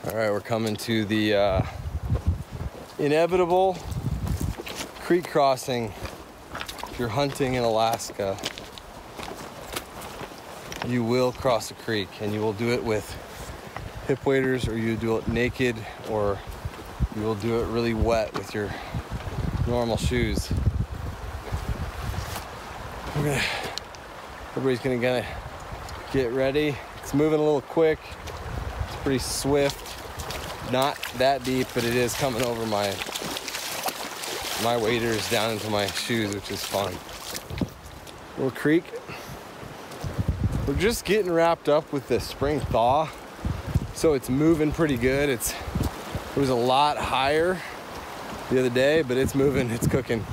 All right, we're coming to the inevitable creek crossing. If you're hunting in Alaska, you will cross a creek, and you will do it with hip waders, or you do it naked, or you will do it really wet with your normal shoes. Everybody's gonna get ready. It's moving a little quick. It's pretty swift. Not that deep, but it is coming over my waders down into my shoes, which is fun. Little creek. We're just getting wrapped up with the spring thaw, so it's moving pretty good. It was a lot higher the other day, but it's moving, it's cooking.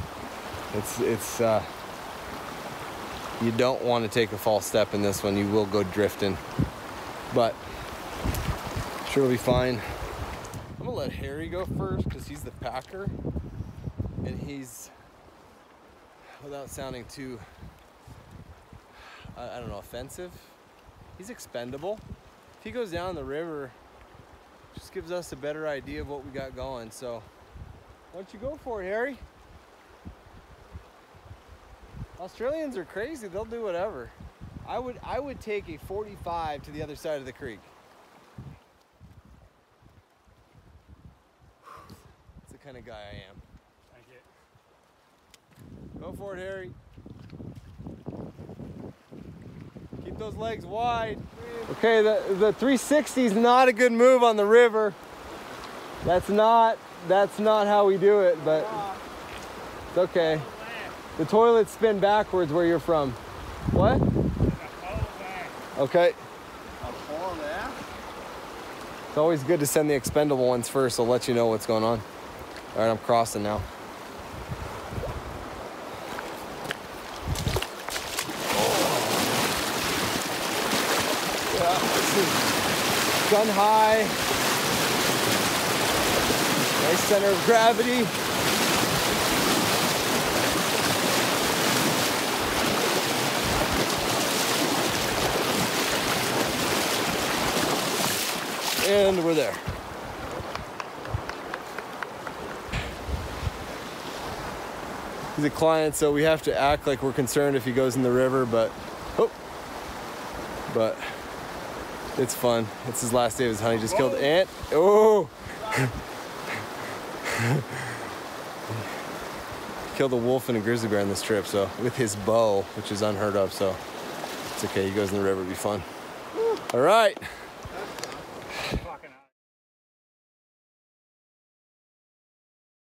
You don't want to take a false step in this one. You will go drifting, but sure it'll be fine. I'm gonna let Harry go first because he's the packer, and he's, without sounding too, I don't know, offensive, he's expendable. If he goes down the river, it just gives us a better idea of what we got going. So why don't you go for it, Harry? Australians are crazy, they'll do whatever. I would take a 45 to the other side of the creek. That's the kind of guy I am. Thank you. Go for it, Harry. Keep those legs wide. Okay, the 360 is not a good move on the river. That's not how we do it, but it's okay. The toilets spin backwards where you're from. What? Okay. It's always good to send the expendable ones first. I'll let you know what's going on. All right, I'm crossing now. Yeah, this is gun high. Nice center of gravity. And we're there. He's a client, so we have to act like we're concerned if he goes in the river, but it's fun. It's his last day of his hunt. He just killed an ant. Oh! Killed a wolf and a grizzly bear on this trip, so with his bow, which is unheard of, so it's okay. He goes in the river, it'll be fun. All right.